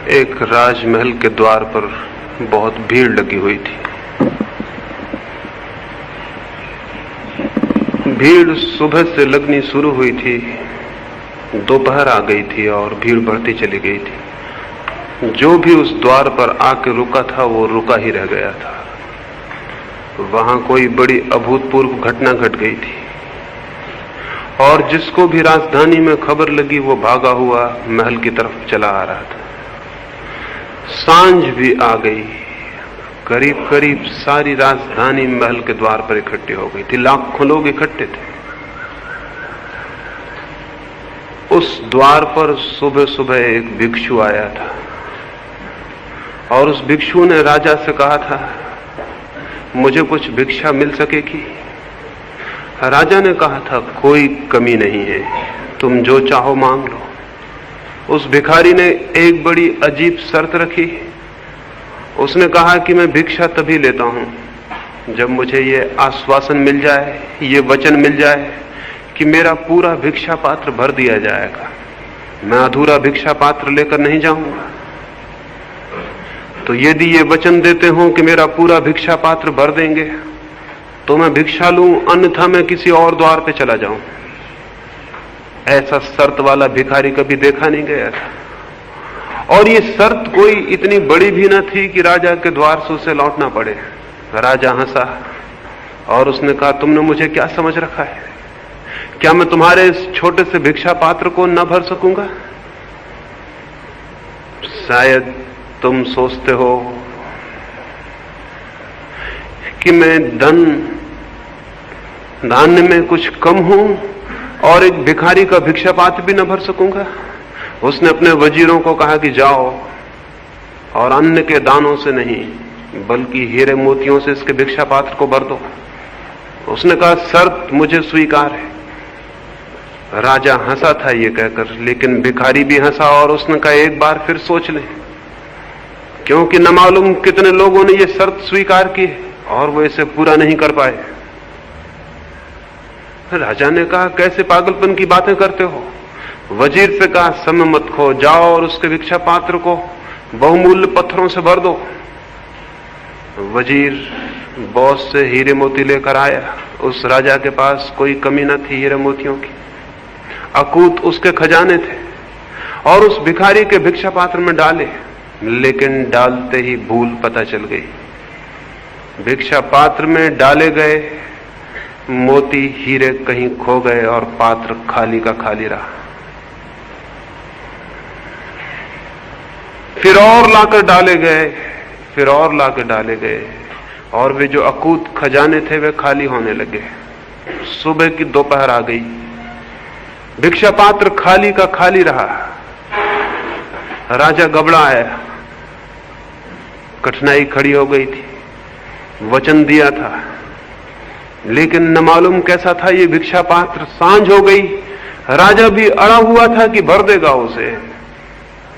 एक राजमहल के द्वार पर बहुत भीड़ लगी हुई थी। भीड़ सुबह से लगनी शुरू हुई थी, दोपहर आ गई थी और भीड़ बढ़ती चली गई थी। जो भी उस द्वार पर आके रुका था वो रुका ही रह गया था। वहां कोई बड़ी अभूतपूर्व घटना घट गई थी और जिसको भी राजधानी में खबर लगी वो भागा हुआ महल की तरफ चला आ रहा था। सांझ भी आ गई। करीब करीब सारी राजधानी महल के द्वार पर इकट्ठी हो गई थी। लाखों लोग इकट्ठे थे। उस द्वार पर सुबह सुबह एक भिक्षु आया था और उस भिक्षु ने राजा से कहा था, मुझे कुछ भिक्षा मिल सकेगी? राजा ने कहा था, कोई कमी नहीं है, तुम जो चाहो मांग लो। उस भिखारी ने एक बड़ी अजीब शर्त रखी। उसने कहा कि मैं भिक्षा तभी लेता हूं जब मुझे ये आश्वासन मिल जाए, ये वचन मिल जाए कि मेरा पूरा भिक्षा पात्र भर दिया जाएगा। मैं अधूरा भिक्षा पात्र लेकर नहीं जाऊंगा। तो यदि ये वचन देते हो कि मेरा पूरा भिक्षा पात्र भर देंगे तो मैं भिक्षा लूं, अन्यथा मैं किसी और द्वार पे चला जाऊं। ऐसा शर्त वाला भिखारी कभी देखा नहीं गया था और ये शर्त कोई इतनी बड़ी भी न थी कि राजा के द्वार से उसे लौटना पड़े। राजा हंसा और उसने कहा, तुमने मुझे क्या समझ रखा है? क्या मैं तुम्हारे इस छोटे से भिक्षा पात्र को न भर सकूंगा? शायद तुम सोचते हो कि मैं धन धान्य में कुछ कम हूं और एक भिखारी का भिक्षा पात्र भी न भर सकूंगा। उसने अपने वजीरों को कहा कि जाओ और अन्न के दानों से नहीं बल्कि हीरे मोतियों से इसके भिक्षा पात्र को भर दो। उसने कहा, शर्त मुझे स्वीकार है। राजा हंसा था ये कहकर, लेकिन भिखारी भी हंसा और उसने कहा, एक बार फिर सोच ले, क्योंकि न मालूम कितने लोगों ने ये शर्त स्वीकार की और वो इसे पूरा नहीं कर पाए। राजा ने कहा, कैसे पागलपन की बातें करते हो? वजीर से कहा, समय मत खो, जाओ और उसके भिक्षा पात्र को बहुमूल्य पत्थरों से भर दो। वजीर बहुत से हीरे मोती लेकर आया। उस राजा के पास कोई कमी न थी हीरे मोतियों की, अकूत उसके खजाने थे और उस भिखारी के भिक्षा पात्र में डाले, लेकिन डालते ही भूल पता चल गई। भिक्षा पात्र में डाले गए मोती हीरे कहीं खो गए और पात्र खाली का खाली रहा। फिर और लाकर डाले गए, फिर और लाकर डाले गए और वे जो अकूत खजाने थे वे खाली होने लगे। सुबह की दोपहर आ गई, भिक्षा पात्र खाली का खाली रहा। राजा घबरा आया, कठिनाई खड़ी हो गई थी। वचन दिया था लेकिन न मालूम कैसा था ये भिक्षा पात्र। सांझ हो गई, राजा भी अड़ा हुआ था कि भर देगा उसे,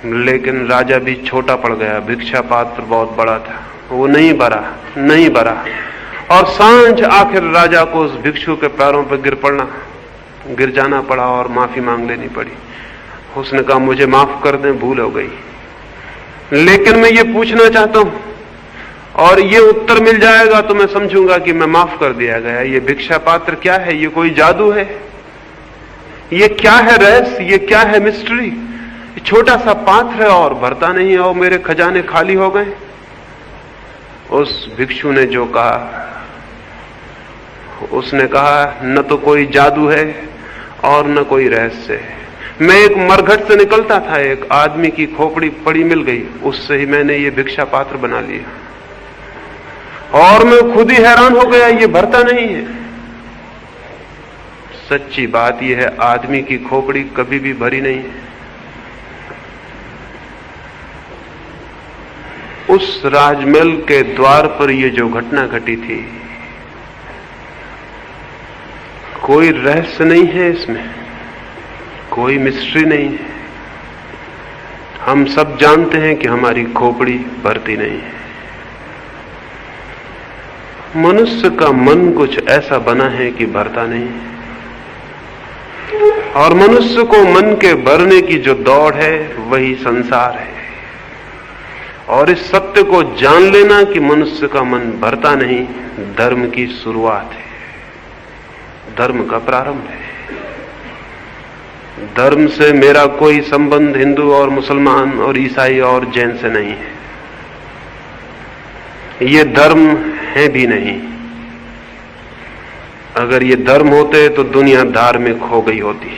लेकिन राजा भी छोटा पड़ गया। भिक्षा पात्र बहुत बड़ा था, वो नहीं भरा और सांझ आखिर राजा को उस भिक्षु के पैरों पर गिर जाना पड़ा और माफी मांग लेनी पड़ी। उसने कहा, मुझे माफ कर दें, भूल हो गई, लेकिन मैं ये पूछना चाहता हूं और ये उत्तर मिल जाएगा तो मैं समझूंगा कि मैं माफ कर दिया गया। ये भिक्षा पात्र क्या है? ये कोई जादू है? ये क्या है रहस्य? ये क्या है मिस्ट्री? छोटा सा पात्र है और भरता नहीं है और मेरे खजाने खाली हो गए। उस भिक्षु ने जो कहा, उसने कहा, न तो कोई जादू है और न कोई रहस्य है। मैं एक मरघट से निकलता था, एक आदमी की खोपड़ी पड़ी मिल गई, उससे ही मैंने ये भिक्षा पात्र बना लिया और मैं खुद ही हैरान हो गया, ये भरता नहीं है। सच्ची बात यह है, आदमी की खोपड़ी कभी भी भरी नहीं है। उस राजमहल के द्वार पर यह जो घटना घटी थी, कोई रहस्य नहीं है इसमें, कोई मिस्ट्री नहीं है। हम सब जानते हैं कि हमारी खोपड़ी भरती नहीं है। मनुष्य का मन कुछ ऐसा बना है कि भरता नहीं, और मनुष्य को मन के भरने की जो दौड़ है वही संसार है। और इस सत्य को जान लेना कि मनुष्य का मन भरता नहीं, धर्म की शुरुआत है, धर्म का प्रारंभ है। धर्म से मेरा कोई संबंध हिंदू और मुसलमान और ईसाई और जैन से नहीं है। ये धर्म है भी नहीं। अगर ये धर्म होते तो दुनिया धार्मिक हो गई होती।